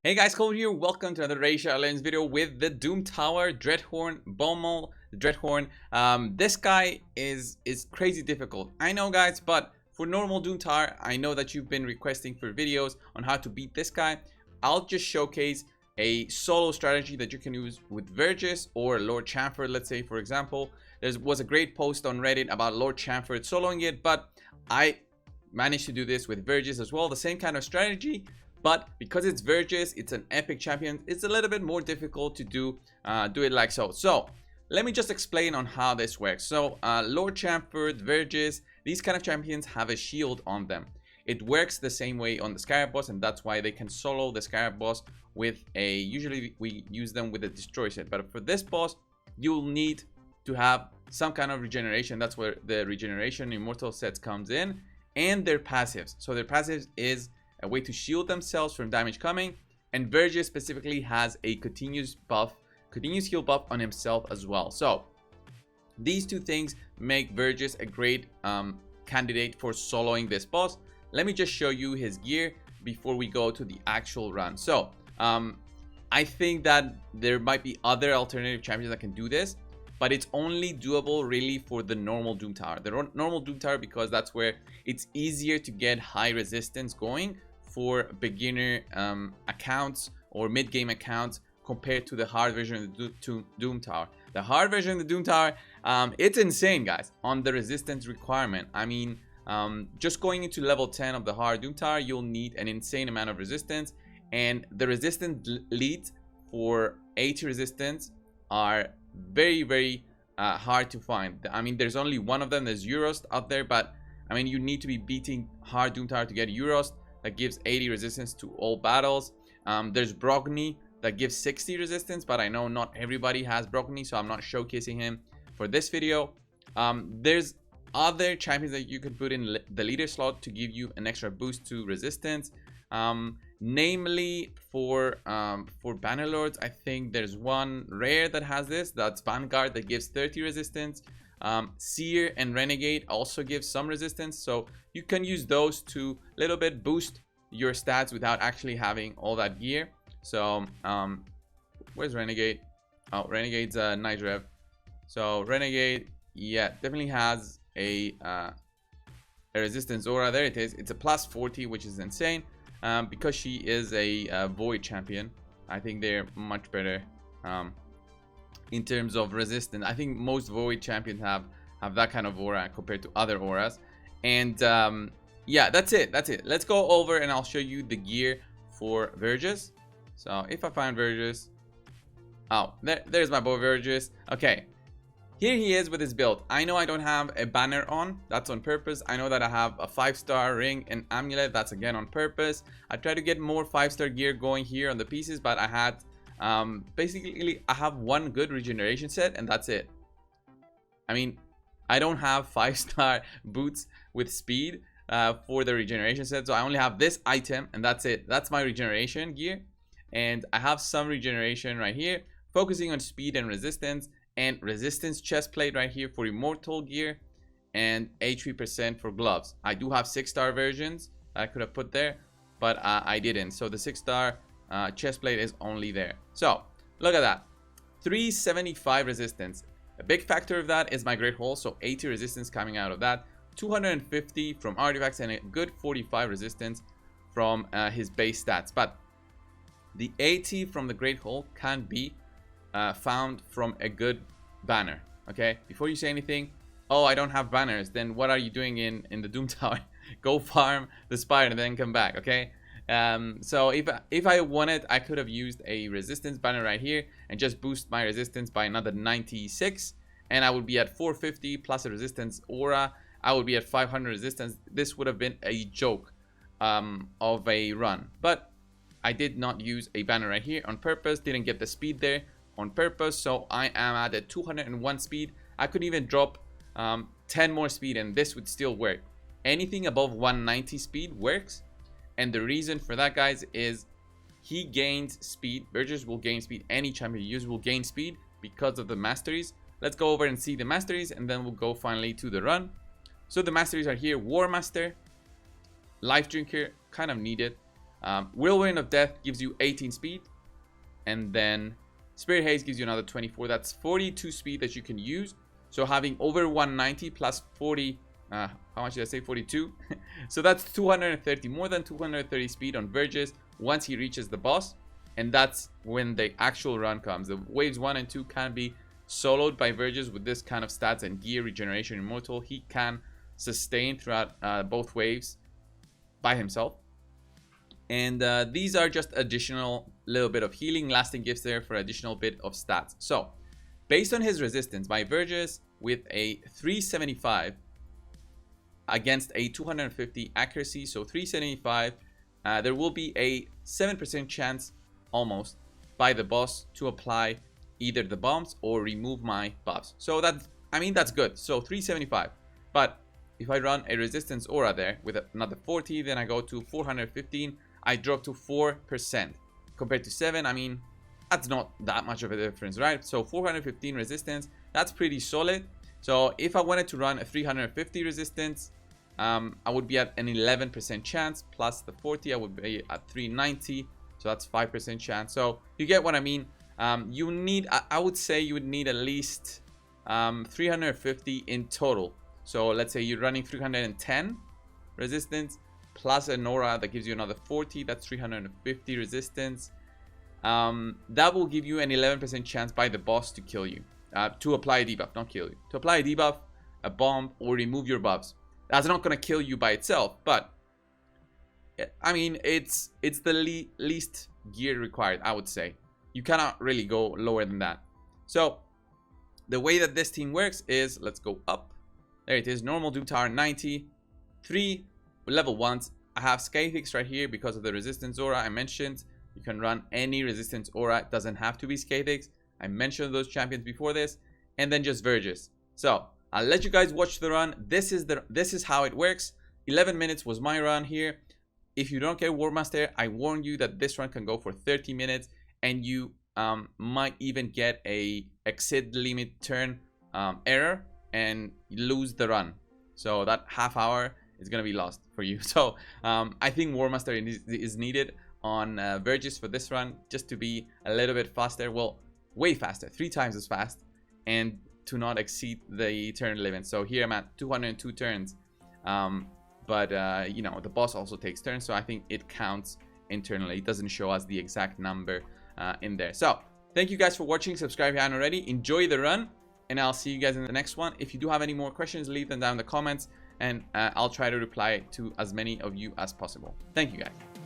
Hey guys, Cole here. Welcome to another Referrals video with the Doom Tower, Dreadhorn, Bommal, the Dreadhorn. This guy is crazy difficult. I know, guys, but for normal Doom Tower, I know that you've been requesting for videos on how to beat this guy. I'll just showcase a solo strategy that you can use with Vergis or Lord Chamford, let's say, for example. There was a great post on Reddit about Lord Chamford soloing it, but I managed to do this with Vergis as well. The same kind of strategy. But because it's Vergis, it's an epic champion, it's a little bit more difficult to do it like so. So let me just explain on how this works. So Lord Chamford, Vergis, these kind of champions have a shield on them. It works the same way on the Scarab boss, and that's why they can solo the Scarab boss with a, usually we use them with a destroy set. But for this boss, you'll need to have some kind of regeneration. That's where the regeneration immortal sets comes in, and their passives. So their passives is a way to shield themselves from damage coming, and Vergis specifically has a continuous heal buff on himself as well. So these two things make Vergis a great candidate for soloing this boss. Let me just show you his gear before we go to the actual run. So I think that there might be other alternative champions that can do this, but it's only doable really for the normal Doom Tower. The normal Doom Tower, because that's where it's easier to get high resistance going for beginner accounts or mid-game accounts compared to the hard version of the Doom Tower. The hard version of the Doom Tower, it's insane, guys, on the resistance requirement. I mean, just going into level 10 of the hard Doom Tower, you'll need an insane amount of resistance, and the resistance leads for 80 resistance are very hard to find. I mean, there's only one of them. There's Eurost out there, but I mean, you need to be beating hard Doom Tower to get Eurost that gives 80 resistance to all battles. There's Brogni that gives 60 resistance, but I know not everybody has Brogni, so I'm not showcasing him for this video. There's other champions that you can put in the leader slot to give you an extra boost to resistance. Namely for Bannerlords, I think there's one rare that has this. That's Vanguard, that gives 30 resistance. Seer and Renegade also give some resistance, so you can use those to little bit boost your stats without actually having all that gear. So where's Renegade? Oh, Renegade's a nice rev. So Renegade, yeah, definitely has a resistance aura. There it is. It's a plus 40, which is insane. Because she is a void champion, I think they're much better in terms of resistance. I think most void champions have that kind of aura compared to other auras. And yeah, that's it. Let's go over and I'll show you the gear for Vergis. So if I find Vergis, oh, there's my boy Vergis. Okay, here he is with his build. I know I don't have a banner on. That's on purpose. I know that I have a 5-star ring and amulet. That's again on purpose. I try to get more 5-star gear going here on the pieces, but I had basically I have one good regeneration set and that's it. I mean, I don't have 5-star boots with speed for the regeneration set, so I only have this item and that's it. That's my regeneration gear, and I have some regeneration right here, focusing on speed and resistance, and resistance chest plate right here for immortal gear, and HP% for gloves. I do have 6-star versions I could have put there, but I didn't. So the 6-star chest plate is only there. So look at that, 375 resistance. A big factor of that is my great hole, so 80 resistance coming out of that, 250 from artifacts, and a good 45 resistance from his base stats. But the 80 from the great hole can be found from a good banner. Okay, before you say anything, oh, I don't have banners, then what are you doing in the Doom Tower? Go farm the spider and then come back. Okay, so if I wanted, I could have used a resistance banner right here and just boost my resistance by another 96, and I would be at 450 plus a resistance aura. I would be at 500 resistance. This would have been a joke of a run, but I did not use a banner right here on purpose. Didn't get the speed there on purpose, so I am at a 201 speed. I could even drop 10 more speed and this would still work. Anything above 190 speed works, and the reason for that, guys, is he gains speed. Vergis will gain speed. Any champion you use will gain speed because of the masteries. Let's go over and see the masteries, and then we'll go finally to the run. So the masteries are here: War Master, Life Drinker, kind of needed. Whirlwind of Death gives you 18 speed, and then Spirit Haze gives you another 24. That's 42 speed that you can use. So having over 190 plus 40, how much did I say? 42. So that's 230, more than 230 speed on Vergis once he reaches the boss. And that's when the actual run comes. The waves 1 and 2 can be soloed by Vergis with this kind of stats and gear, regeneration, immortal. He can sustain throughout both waves by himself. And these are just additional little bit of healing, lasting gifts there for additional bit of stats. So based on his resistance, my Vergis with a 375 against a 250 accuracy, so 375, there will be a 7% chance almost by the boss to apply either the bombs or remove my buffs. So that's, I mean, that's good. So 375. But if I run a resistance aura there with another 40, then I go to 415, I drop to 4% compared to 7. I mean, that's not that much of a difference, right? So 415 resistance, that's pretty solid. So if I wanted to run a 350 resistance, I would be at an 11% chance plus the 40, I would be at 390. So that's 5% chance. So you get what I mean. You need, I would say you would need at least 350 in total. So let's say you're running 310 resistance plus an aura that gives you another 40. That's 350 resistance. That will give you an 11% chance by the boss to kill you. To apply a debuff, not kill you. To apply a debuff, a bomb, or remove your buffs. That's not going to kill you by itself, but I mean, it's the least gear required, I would say. You cannot really go lower than that. So the way that this team works is, let's go up. There it is, normal Doom Tower 90, 3 level 1s. I have Scathix right here because of the resistance aura I mentioned. You can run any resistance aura, it doesn't have to be Scathix. I mentioned those champions before this, and then just Vergis. So I'll let you guys watch the run. This is how it works. 11 minutes was my run here. If you don't get War Master, I warn you that this run can go for 30 minutes, and you might even get a exceed limit turn error and lose the run. So that half hour is gonna be lost for you. So I think War Master is needed on Vergis for this run, just to be a little bit faster. Well, way faster, 3 times as fast, and to not exceed the turn limit. So here I'm at 202 turns. But you know, the boss also takes turns, so I think it counts internally. It doesn't show us the exact number in there. So thank you guys for watching. Subscribe if you haven't already. Enjoy the run, and I'll see you guys in the next one. If you do have any more questions, leave them down in the comments, and I'll try to reply to as many of you as possible. Thank you guys.